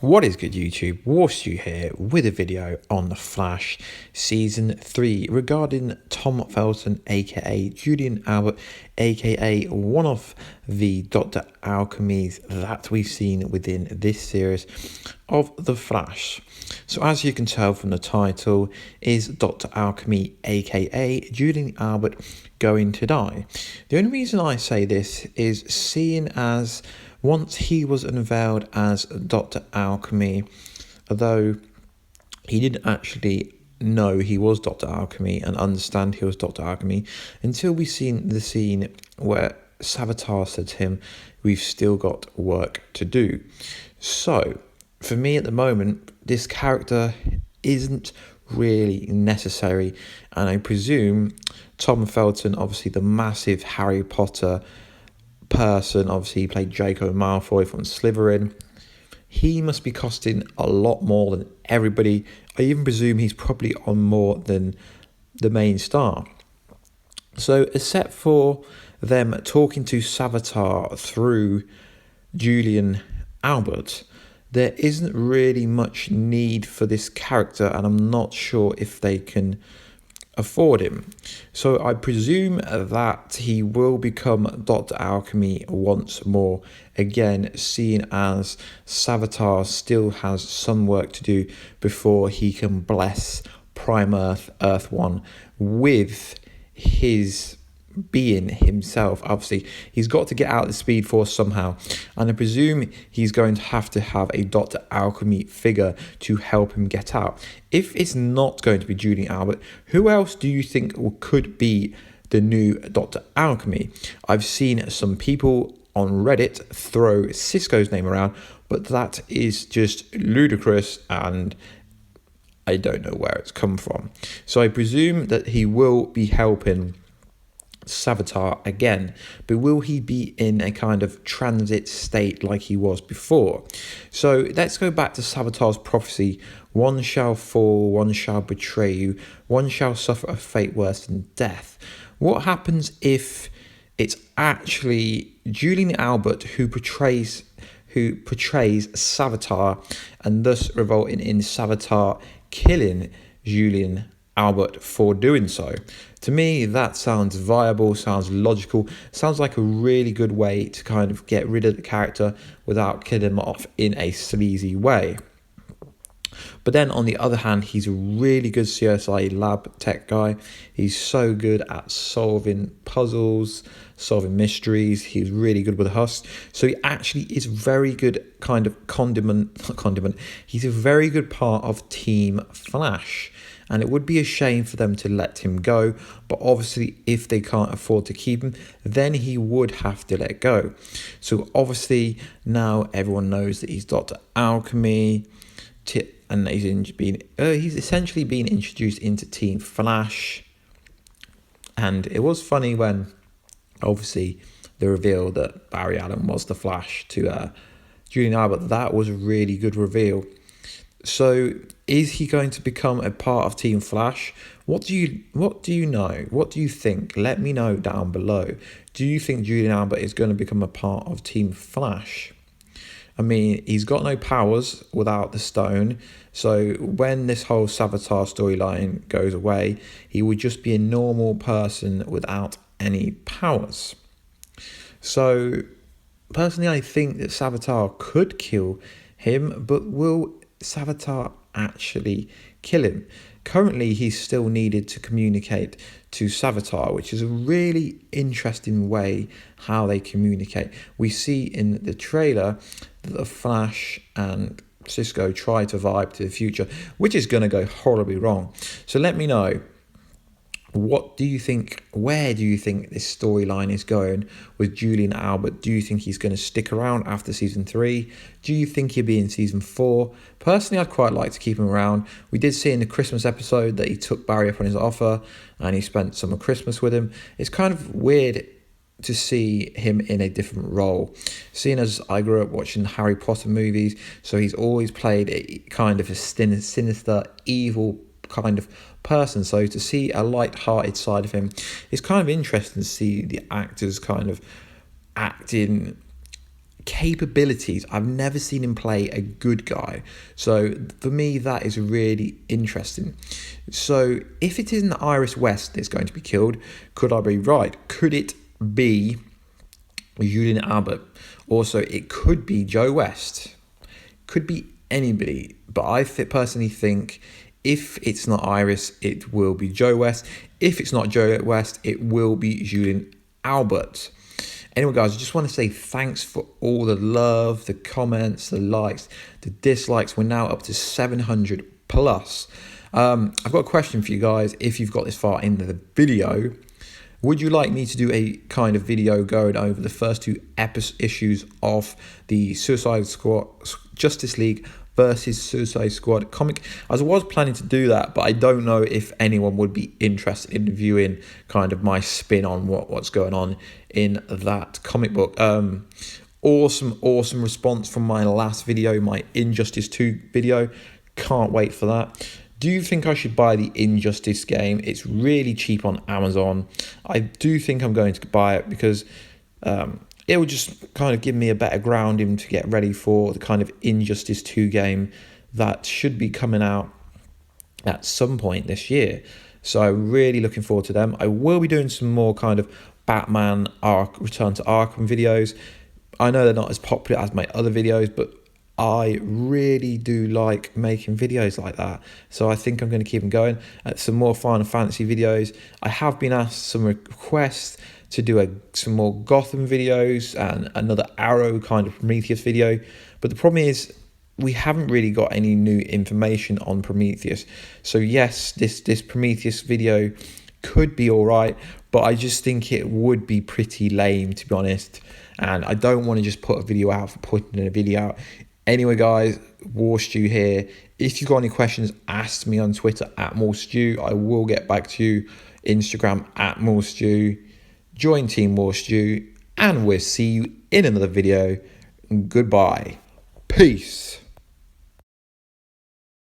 What is good, YouTube? Warstu here with a video on The Flash Season 3 regarding Tom Felton, aka Julian Albert, aka one of the Dr. Alchemys that we've seen within this series of The Flash. So as you can tell from the title, is Dr. Alchemy, aka Julian Albert, going to die? The only reason I say this is seeing as once he was unveiled as Dr. Alchemy, although he didn't actually know he was Dr. Alchemy and understand he was Dr. Alchemy until we seen the scene where Savitar said to him, "We've still got work to do." So, for me at the moment, this character isn't really necessary, and I presume Tom Felton, obviously the massive Harry Potter person, obviously he played Draco Malfoy from Slytherin, he must be costing a lot more than everybody. I even presume he's probably on more than the main star. So except for them talking to Savitar through Julian Albert, there isn't really much need for this character, and I'm not sure if they can afford him. So I presume that he will become Dr. Alchemy once more, again, seeing as Savitar still has some work to do before he can bless Prime Earth, Earth 1 with his being himself. Obviously he's got to get out of the Speed Force somehow, and I presume he's going to have a Dr. Alchemy figure to help him get out. If it's not going to be Julian Albert, who else do you think could be the new Dr. Alchemy? I've seen some people on Reddit throw Cisco's name around, but that is just ludicrous and I don't know where it's come from. So I presume that he will be helping Savitar again, but will he be in a kind of transit state like he was before? So let's go back to Savitar's prophecy: one shall fall, one shall betray you, one shall suffer a fate worse than death. What happens if it's actually Julian Albert who portrays Savitar, and thus resulting in Savitar killing Julian Albert for doing so? To me, that sounds viable, sounds logical, sounds like a really good way to kind of get rid of the character without killing him off in a sleazy way. But then on the other hand, he's a really good CSI lab tech guy. He's so good at solving puzzles, solving mysteries. He's really good with Husk. So he actually is very good kind of condiment. He's a very good part of Team Flash. And it would be a shame for them to let him go. But obviously, if they can't afford to keep him, then he would have to let go. So obviously, now everyone knows that he's Dr. Alchemy. And he's essentially been introduced into Team Flash. And it was funny when, obviously, the reveal that Barry Allen was the Flash to Julian Albert. That was a really good reveal. So is he going to become a part of Team Flash? What do you know? What do you think? Let me know down below. Do you think Julian Albert is going to become a part of Team Flash? I mean, he's got no powers without the stone. So when this whole Savitar storyline goes away, he would just be a normal person without any powers. So personally, I think that Savitar could kill him, but will Savitar actually kill him? Currently, he's still needed to communicate to Savitar, which is a really interesting way how they communicate. We see in the trailer that the Flash and Cisco try to vibe to the future, which is going to go horribly wrong. So let me know, what do you think? Where do you think this storyline is going with Julian Albert? Do you think he's going to stick around after season 3? Do you think he'll be in season 4? Personally, I'd quite like to keep him around. We did see in the Christmas episode that he took Barry up on his offer and he spent some of Christmas with him. It's kind of weird to see him in a different role, seeing as I grew up watching Harry Potter movies, so he's always played a kind of a sinister, evil kind of person. So to see a light-hearted side of him, it's kind of interesting to see the actors kind of acting capabilities, I've never seen him play a good guy. So for me, that is really interesting. So if it isn't Iris West that's going to be killed, could I be right? Could it be Julian Albert? Also, it could be Joe West. Could be anybody. But I personally think if it's not Iris, it will be Joe West. If it's not Joe West, it will be Julian Albert. Anyway, guys, I just want to say thanks for all the love, the comments, the likes, the dislikes. We're now up to 700 plus. I've got a question for you guys. If you've got this far into the video, would you like me to do a kind of video going over the first two issues of the Suicide Squad Justice League versus Suicide Squad comic? As I was planning to do that, but I don't know if anyone would be interested in viewing kind of my spin on what's going on in that comic book. Awesome response from my last video, my Injustice 2 video. Can't wait for that. Do you think I should buy the Injustice game? It's really cheap on Amazon. I do think I'm going to buy it because it will just kind of give me a better grounding to get ready for the kind of Injustice 2 game that should be coming out at some point this year. So I'm really looking forward to them. I will be doing some more kind of Batman Return to Arkham videos. I know they're not as popular as my other videos, but I really do like making videos like that. So I think I'm going to keep them going. Some more Final Fantasy videos. I have been asked some requests to do some more Gotham videos and another Arrow kind of Prometheus video. But the problem is we haven't really got any new information on Prometheus. So yes, this Prometheus video could be all right, but I just think it would be pretty lame, to be honest. And I don't want to just put a video out for putting a video out. Anyway, guys, Warstu here. If you've got any questions, ask me on Twitter @MoreStew. I will get back to you. Instagram @MoreStew. Join Team Warstu, and we'll see you in another video. Goodbye. Peace.